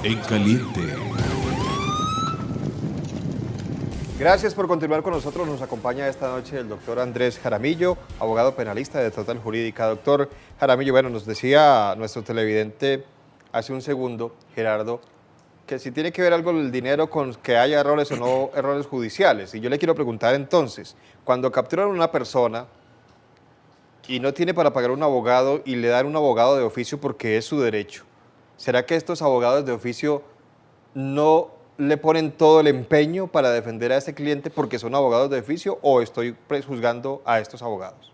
en caliente. Gracias por continuar con nosotros. Nos acompaña esta noche el doctor Andrés Jaramillo, abogado penalista de Total Jurídica. Doctor Jaramillo, bueno, nos decía nuestro televidente hace un segundo, Gerardo, que si tiene que ver algo el dinero con que haya errores o no errores judiciales. Y yo le quiero preguntar entonces, cuando capturan a una persona y no tiene para pagar un abogado y le dan un abogado de oficio porque es su derecho, ¿será que estos abogados de oficio no le ponen todo el empeño para defender a este cliente porque son abogados de oficio, o estoy prejuzgando a estos abogados?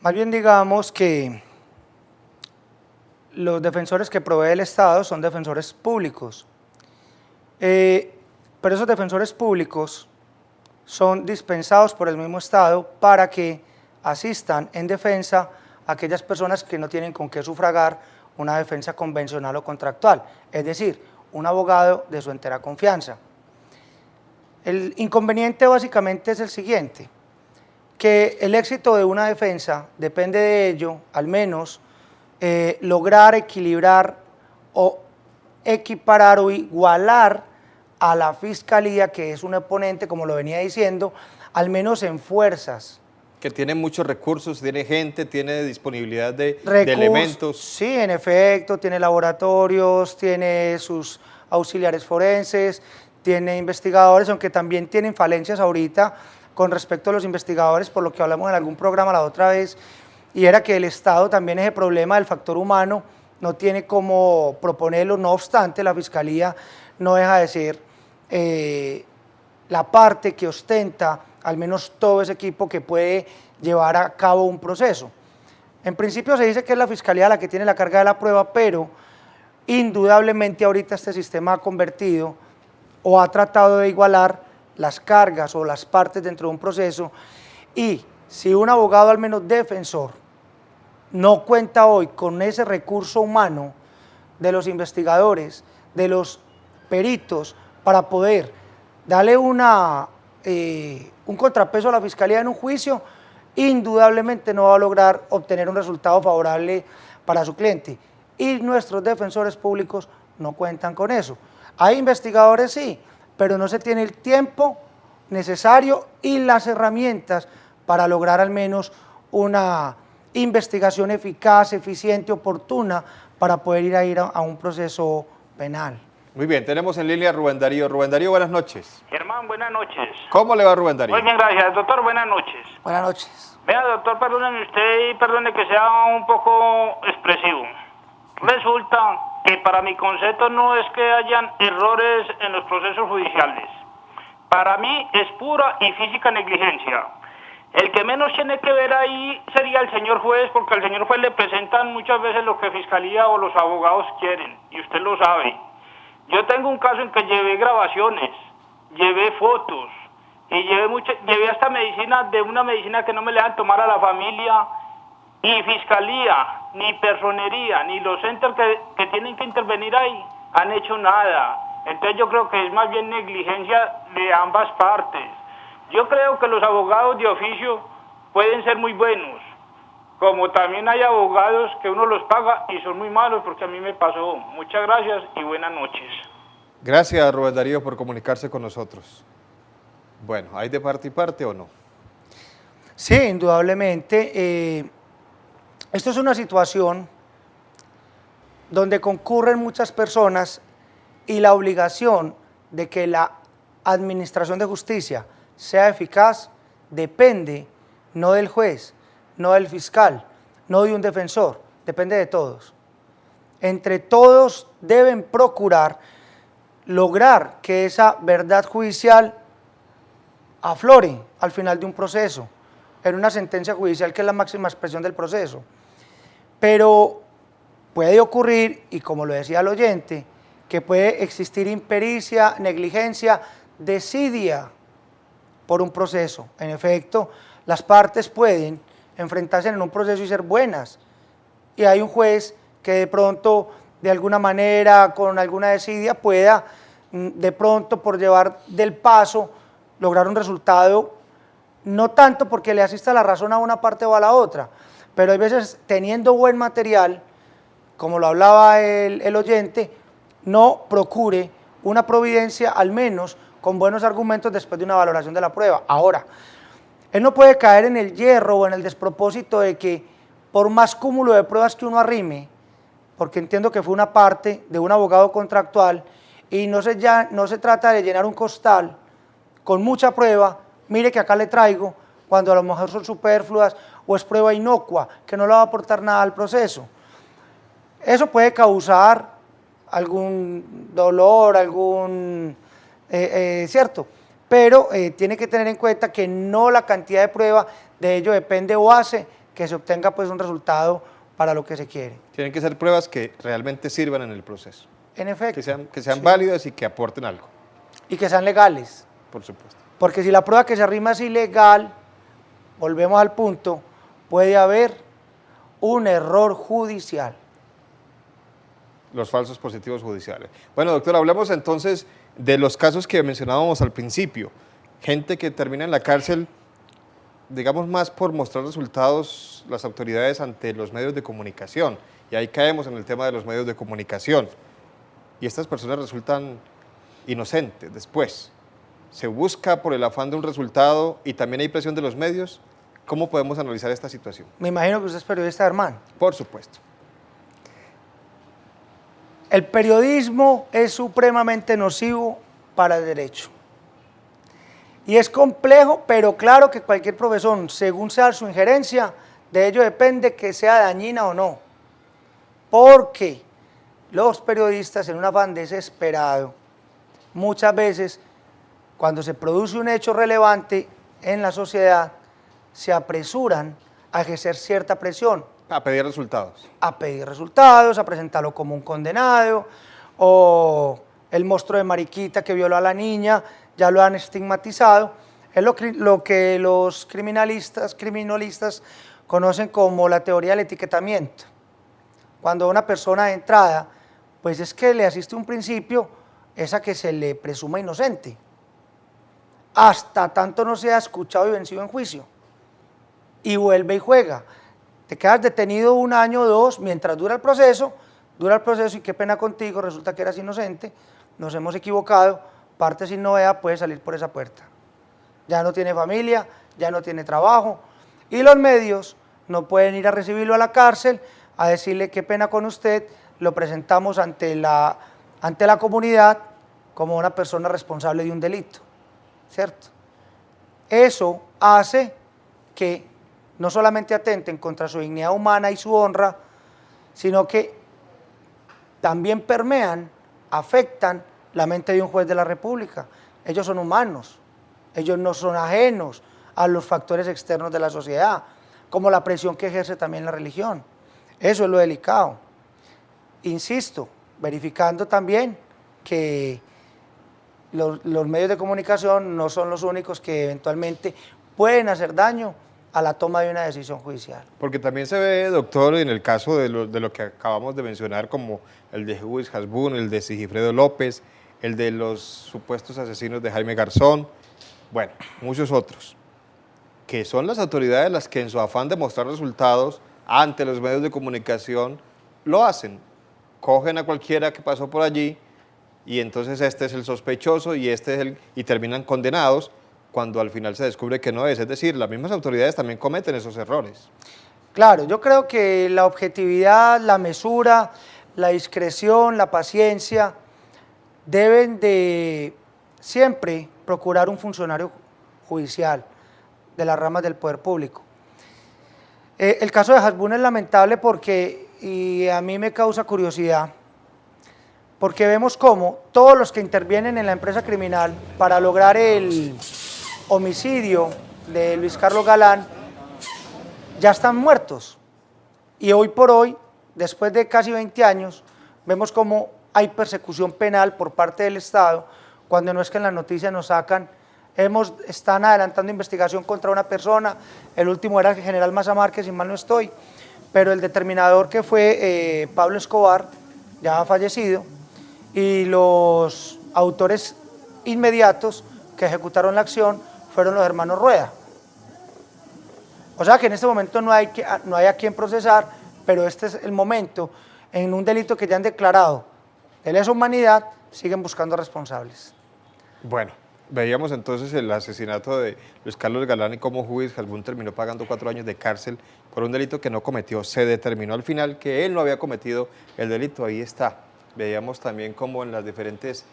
Más bien digamos que los defensores que provee el Estado son defensores públicos, pero esos defensores públicos son dispensados por el mismo Estado para que asistan en defensa a aquellas personas que no tienen con qué sufragar una defensa convencional o contractual, es decir, un abogado de su entera confianza. El inconveniente básicamente es el siguiente, que el éxito de una defensa depende de ello, al menos, lograr equilibrar o equiparar o igualar a la Fiscalía, que es un oponente, como lo venía diciendo, al menos en fuerzas. Que tiene muchos recursos, tiene gente, tiene disponibilidad de elementos. Sí, en efecto, tiene laboratorios, tiene sus auxiliares forenses, tiene investigadores, aunque también tienen falencias ahorita con respecto a los investigadores, por lo que hablamos en algún programa la otra vez, y era que el Estado también ese problema del factor humano no tiene cómo proponerlo. No obstante, la Fiscalía no deja de ser la parte que ostenta al menos todo ese equipo que puede llevar a cabo un proceso. En principio se dice que es la Fiscalía la que tiene la carga de la prueba, pero indudablemente ahorita este sistema ha convertido o ha tratado de igualar las cargas o las partes dentro de un proceso, y si un abogado, al menos defensor, no cuenta hoy con ese recurso humano de los investigadores, de los peritos, para poder darle un contrapeso a la Fiscalía en un juicio, indudablemente no va a lograr obtener un resultado favorable para su cliente. Y nuestros defensores públicos no cuentan con eso. Hay investigadores, sí, pero no se tiene el tiempo necesario y las herramientas para lograr al menos una investigación eficaz, eficiente, oportuna, para poder ir a un proceso penal. Muy bien, tenemos en línea a Rubén Darío. Rubén Darío, buenas noches. Germán, buenas noches. ¿Cómo le va, Rubén Darío? Muy bien, gracias. Doctor, buenas noches. Buenas noches. Vea, doctor, perdóneme usted y perdone que sea un poco expresivo. Resulta que para mi concepto no es que hayan errores en los procesos judiciales. Para mí es pura y física negligencia. El que menos tiene que ver ahí sería el señor juez, porque al señor juez le presentan muchas veces lo que Fiscalía o los abogados quieren, y usted lo sabe. Yo tengo un caso en que llevé grabaciones, llevé fotos, y llevé hasta medicina, de una medicina que no me le dan tomar a la familia, y Fiscalía, ni Personería, ni los centros que tienen que intervenir ahí han hecho nada. Entonces yo creo que es más bien negligencia de ambas partes. Yo creo que los abogados de oficio pueden ser muy buenos, como también hay abogados que uno los paga y son muy malos, porque a mí me pasó. Muchas gracias y buenas noches. Gracias, Rubén Darío, por comunicarse con nosotros. Bueno, ¿hay de parte y parte o no? Sí, indudablemente. Esto es una situación donde concurren muchas personas y la obligación de que la administración de justicia sea eficaz depende no del juez, no del fiscal, no de un defensor, depende de todos. Entre todos deben procurar lograr que esa verdad judicial aflore al final de un proceso, en una sentencia judicial que es la máxima expresión del proceso. Pero puede ocurrir, y como lo decía el oyente, que puede existir impericia, negligencia, desidia por un proceso. En efecto, las partes pueden enfrentarse en un proceso y ser buenas, y hay un juez que de pronto, de alguna manera, con alguna desidia, pueda de pronto, por llevar del paso, lograr un resultado, no tanto porque le asista la razón a una parte o a la otra, pero hay veces teniendo buen material, como lo hablaba el oyente, no procure una providencia, al menos con buenos argumentos después de una valoración de la prueba. Ahora, él no puede caer en el hierro o en el despropósito de que por más cúmulo de pruebas que uno arrime, porque entiendo que fue una parte de un abogado contractual y no se trata de llenar un costal con mucha prueba, mire que acá le traigo, cuando a lo mejor son superfluas o es prueba inocua, que no le va a aportar nada al proceso. Eso puede causar algún dolor, ¿cierto? Pero tiene que tener en cuenta que no la cantidad de prueba, de ello depende o hace que se obtenga pues un resultado para lo que se quiere. Tienen que ser pruebas que realmente sirvan en el proceso. En efecto. Que sean sí. válidas y que aporten algo. Y que sean legales. Por supuesto. Porque si la prueba que se arrima es ilegal, volvemos al punto, puede haber un error judicial. Los falsos positivos judiciales. Bueno, doctor, hablemos entonces de los casos que mencionábamos al principio. Gente que termina en la cárcel, digamos, más por mostrar resultados las autoridades ante los medios de comunicación. Y ahí caemos en el tema de los medios de comunicación. Y estas personas resultan inocentes después. Se busca por el afán de un resultado y también hay presión de los medios. ¿Cómo podemos analizar esta situación? Me imagino que usted es periodista, hermano. Por supuesto. El periodismo es supremamente nocivo para el derecho. Y es complejo, pero claro que cualquier profesión, según sea su injerencia, de ello depende que sea dañina o no. Porque los periodistas, en un afán desesperado, muchas veces, cuando se produce un hecho relevante en la sociedad, se apresuran a ejercer cierta presión. A pedir resultados. A pedir resultados, a presentarlo como un condenado, o el monstruo de Mariquita que violó a la niña, ya lo han estigmatizado. Es lo que los criminalistas conocen como la teoría del etiquetamiento. Cuando una persona de entrada, pues es que le asiste un principio, es a que se le presuma inocente, hasta tanto no sea escuchado y vencido en juicio, y vuelve y juega. Te quedas detenido 1 año o 2 mientras dura el proceso y qué pena contigo, resulta que eras inocente, nos hemos equivocado, parte sin novedad, puede salir por esa puerta. Ya no tiene familia, ya no tiene trabajo, y los medios no pueden ir a recibirlo a la cárcel, a decirle qué pena con usted, lo presentamos ante la comunidad como una persona responsable de un delito, ¿cierto? Eso hace que no solamente atenten contra su dignidad humana y su honra, sino que también permean, afectan la mente de un juez de la República. Ellos son humanos, ellos no son ajenos a los factores externos de la sociedad, como la presión que ejerce también la religión. Eso es lo delicado. Insisto, verificando también que los medios de comunicación no son los únicos que eventualmente pueden hacer daño a la toma de una decisión judicial. Porque también se ve, doctor, en el caso de lo que acabamos de mencionar, como el de Luis Hasbún, el de Sigifredo López, el de los supuestos asesinos de Jaime Garzón, bueno, muchos otros, que son las autoridades las que en su afán de mostrar resultados ante los medios de comunicación lo hacen. Cogen a cualquiera que pasó por allí y entonces este es el sospechoso y y terminan condenados, cuando al final se descubre que no es. Es decir, las mismas autoridades también cometen esos errores. Claro, yo creo que la objetividad, la mesura, la discreción, la paciencia deben de siempre procurar un funcionario judicial de las ramas del poder público. El caso de Hasbún es lamentable porque, y a mí me causa curiosidad, porque vemos cómo todos los que intervienen en la empresa criminal para lograr el homicidio de Luis Carlos Galán ya están muertos, y hoy por hoy, después de casi 20 años, vemos cómo hay persecución penal por parte del Estado, cuando no es que en las noticias nos sacan, están adelantando investigación contra una persona, el último era el general Maza Márquez, si mal no estoy, pero el determinador que fue Pablo Escobar, ya ha fallecido, y los autores inmediatos que ejecutaron la acción fueron los hermanos Rueda. O sea que en este momento no hay a quien procesar, pero este es el momento, en un delito que ya han declarado de lesa humanidad, siguen buscando responsables. Bueno, veíamos entonces el asesinato de Luis Carlos Galán y cómo Juiz Jalbún terminó pagando 4 años de cárcel por un delito que no cometió. Se determinó al final que él no había cometido el delito, ahí está. Veíamos también cómo en las diferentes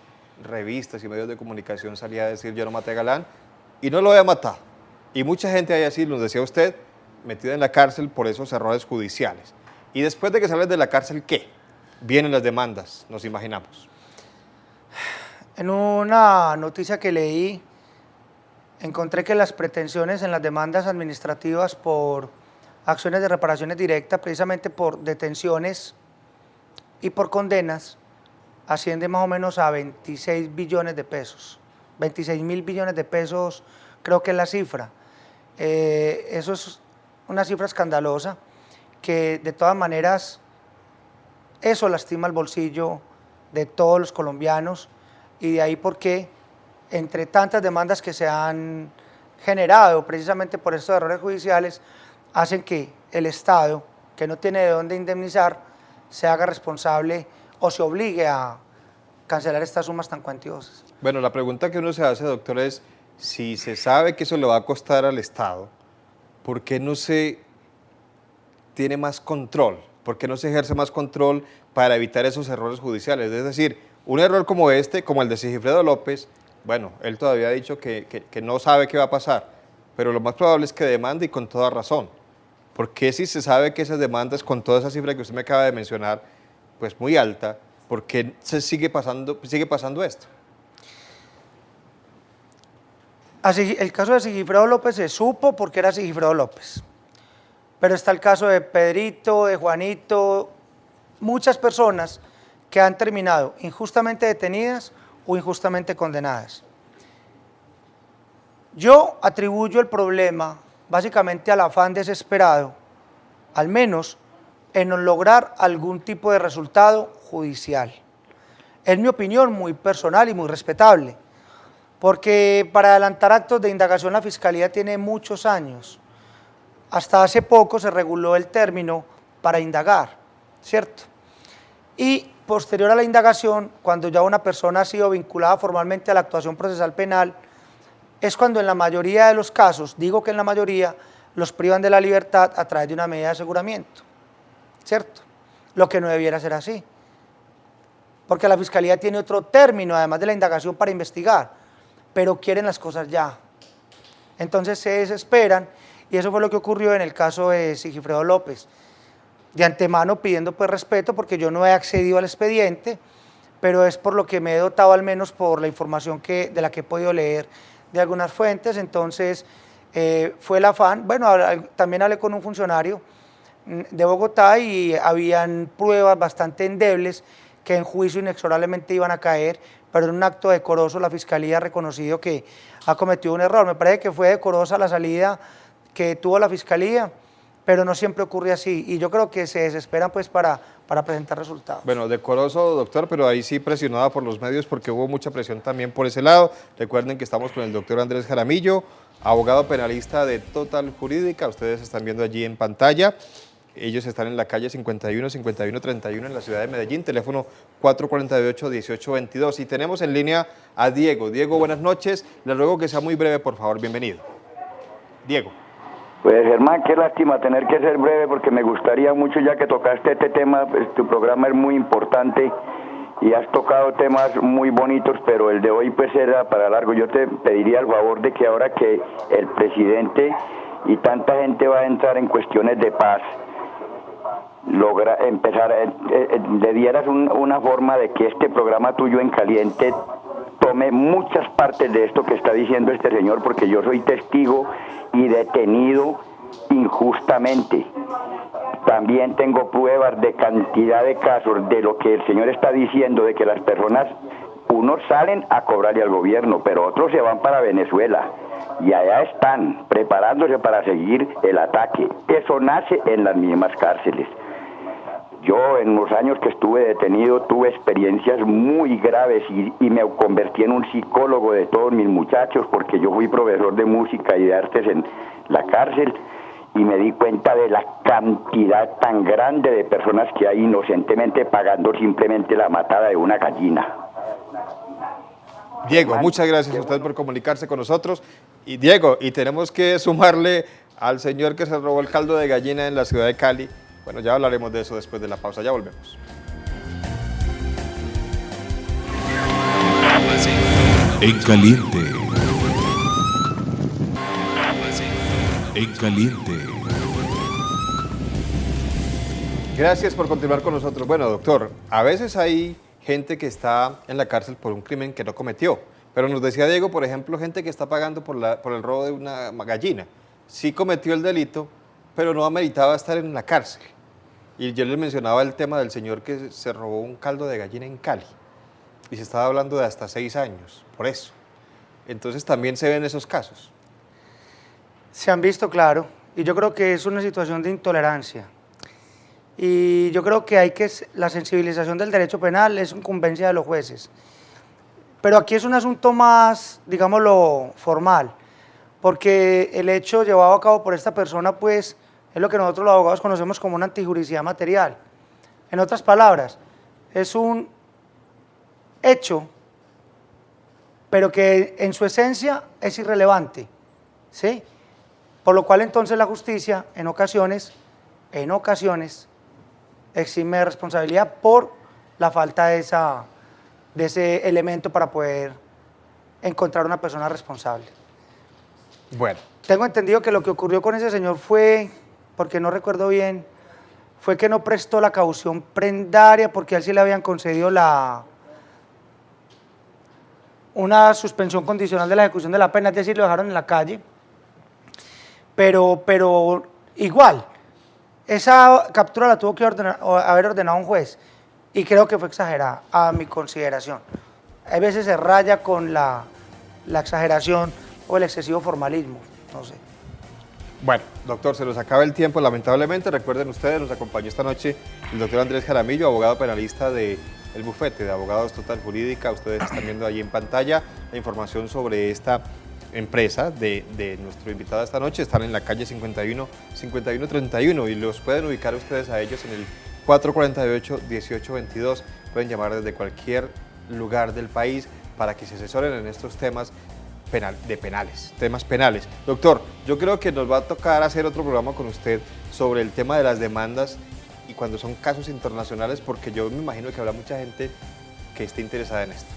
revistas y medios de comunicación salía a decir yo no maté a Galán y no lo había matado. Y mucha gente ahí así, nos decía usted, metida en la cárcel por esos errores judiciales. Y después de que sales de la cárcel, ¿qué? Vienen las demandas, nos imaginamos. En una noticia que leí, encontré que las pretensiones en las demandas administrativas por acciones de reparaciones directas, precisamente por detenciones y por condenas, asciende más o menos a 26 billones de pesos. 26.000 billones de pesos creo que es la cifra. Eso es una cifra escandalosa que de todas maneras eso lastima el bolsillo de todos los colombianos y de ahí porque entre tantas demandas que se han generado precisamente por estos errores judiciales hacen que el Estado, que no tiene de dónde indemnizar, se haga responsable o se obligue a cancelar estas sumas tan cuantiosas. Bueno, la pregunta que uno se hace, doctor, es si se sabe que eso le va a costar al Estado, ¿por qué no se tiene más control? ¿Por qué no se ejerce más control para evitar esos errores judiciales? Es decir, un error como este, como el de Sigifredo López, bueno, él todavía ha dicho que no sabe qué va a pasar, pero lo más probable es que demande y con toda razón. ¿Por qué si se sabe que esas demandas, con toda esa cifra que usted me acaba de mencionar, pues muy alta, por qué sigue pasando esto? El caso de Sigifredo López se supo porque era Sigifredo López, pero está el caso de Pedrito, de Juanito, muchas personas que han terminado injustamente detenidas o injustamente condenadas. Yo atribuyo el problema básicamente al afán desesperado, al menos en lograr algún tipo de resultado judicial. Es mi opinión muy personal y muy respetable, porque para adelantar actos de indagación la Fiscalía tiene muchos años. Hasta hace poco se reguló el término para indagar, ¿cierto? Y posterior a la indagación, cuando ya una persona ha sido vinculada formalmente a la actuación procesal penal, es cuando en la mayoría de los casos, digo que en la mayoría, los privan de la libertad a través de una medida de aseguramiento, ¿cierto? Lo que no debiera ser así, porque la Fiscalía tiene otro término, además de la indagación, para investigar, pero quieren las cosas ya. Entonces se desesperan, y eso fue lo que ocurrió en el caso de Sigifredo López. De antemano pidiendo pues respeto, porque yo no he accedido al expediente, pero es por lo que me he dotado, al menos por la información de la que he podido leer de algunas fuentes. Entonces fue el afán, bueno, también hablé con un funcionario de Bogotá y habían pruebas bastante endebles que en juicio inexorablemente iban a caer, pero en un acto decoroso la Fiscalía ha reconocido que ha cometido un error. Me parece que fue decorosa la salida que tuvo la Fiscalía, pero no siempre ocurre así, y yo creo que se desesperan pues para presentar resultados. Bueno, decoroso, doctor, pero ahí sí presionada por los medios porque hubo mucha presión también por ese lado. Recuerden que estamos con el doctor Andrés Jaramillo, abogado penalista de Total Jurídica, ustedes están viendo allí en pantalla. Ellos están en la calle 51-51-31 en la ciudad de Medellín, teléfono 448-1822. Y tenemos en línea a Diego. Diego, buenas noches. Le ruego que sea muy breve, por favor. Bienvenido. Diego. Pues Germán, qué lástima tener que ser breve porque me gustaría mucho, ya que tocaste este tema, pues, tu programa es muy importante y has tocado temas muy bonitos, pero el de hoy pues era para largo. Yo te pediría el favor de que ahora que el presidente y tanta gente va a entrar en cuestiones de paz, le dieras una forma de que este programa tuyo en caliente tome muchas partes de esto que está diciendo este señor, porque yo soy testigo y detenido injustamente. También tengo pruebas de cantidad de casos de lo que el señor está diciendo, de que las personas, unos salen a cobrarle al gobierno, pero otros se van para Venezuela y allá están preparándose para seguir el ataque. Eso nace en las mismas cárceles. Yo en los años que estuve detenido tuve experiencias muy graves y me convertí en un psicólogo de todos mis muchachos, porque yo fui profesor de música y de artes en la cárcel, y me di cuenta de la cantidad tan grande de personas que hay inocentemente pagando simplemente la matada de una gallina. Diego, muchas gracias a usted por comunicarse con nosotros. Y Diego, y tenemos que sumarle al señor que se robó el caldo de gallina en la ciudad de Cali. Bueno, ya hablaremos de eso después de la pausa, ya volvemos. En caliente. En caliente. Gracias por continuar con nosotros. Bueno, doctor, a veces hay gente que está en la cárcel por un crimen que no cometió, pero nos decía Diego, por ejemplo, gente que está pagando por el robo de una gallina. Sí cometió el delito, pero no ameritaba estar en la cárcel. Y yo les mencionaba el tema del señor que se robó un caldo de gallina en Cali, y se estaba hablando de hasta 6 años, por eso. Entonces también se ven esos casos. Se han visto, claro, y yo creo que es una situación de intolerancia. Y yo creo que la sensibilización del derecho penal es incumbencia de los jueces. Pero aquí es un asunto más, digámoslo, formal, porque el hecho llevado a cabo por esta persona, pues, es lo que nosotros los abogados conocemos como una antijuricidad material. En otras palabras, es un hecho, pero que en su esencia es irrelevante, ¿sí? Por lo cual entonces la justicia en ocasiones, exime de responsabilidad por la falta de ese elemento para poder encontrar una persona responsable. Bueno. Tengo entendido que lo que ocurrió con ese señor fue, porque no recuerdo bien, fue que no prestó la caución prendaria porque a él sí le habían concedido una suspensión condicional de la ejecución de la pena, es decir, lo dejaron en la calle. Pero igual, esa captura la tuvo que haber ordenado un juez y creo que fue exagerada, a mi consideración. A veces se raya con la exageración o el excesivo formalismo, no sé. Bueno, doctor, se nos acaba el tiempo, lamentablemente. Recuerden ustedes, nos acompañó esta noche el doctor Andrés Jaramillo, abogado penalista del bufete de abogados Total Jurídica. Ustedes están viendo allí en pantalla la información sobre esta empresa de nuestro invitado esta noche. Están en la calle 5131 y los pueden ubicar ustedes a ellos en el 448-1822. Pueden llamar desde cualquier lugar del país para que se asesoren en estos temas temas penales. Doctor, yo creo que nos va a tocar hacer otro programa con usted sobre el tema de las demandas y cuando son casos internacionales, porque yo me imagino que habrá mucha gente que esté interesada en esto.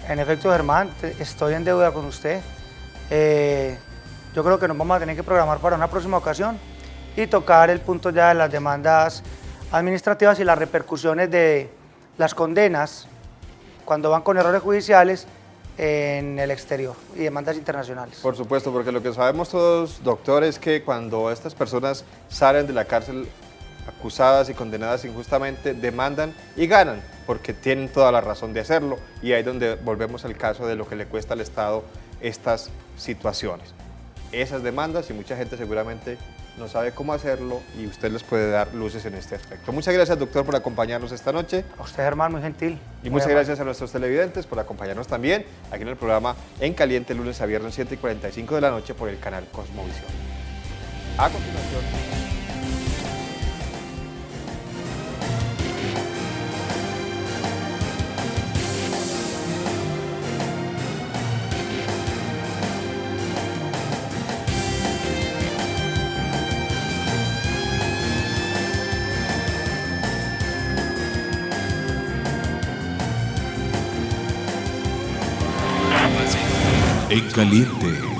En efecto, Germán, estoy en deuda con usted. Yo creo que nos vamos a tener que programar para una próxima ocasión y tocar el punto ya de las demandas administrativas y las repercusiones de las condenas cuando van con errores judiciales en el exterior y demandas internacionales. Por supuesto, porque lo que sabemos todos, doctor, es que cuando estas personas salen de la cárcel acusadas y condenadas injustamente, demandan y ganan, porque tienen toda la razón de hacerlo, y ahí es donde volvemos al caso de lo que le cuesta al Estado estas situaciones. Esas demandas, y mucha gente seguramente no sabe cómo hacerlo, y usted les puede dar luces en este aspecto. Muchas gracias, doctor, por acompañarnos esta noche. A usted, Germán, muy gentil. Y muchas gracias a nuestros televidentes por acompañarnos también aquí en el programa En Caliente, lunes a viernes 7:45 de la noche por el canal Cosmovisión. A continuación... En caliente.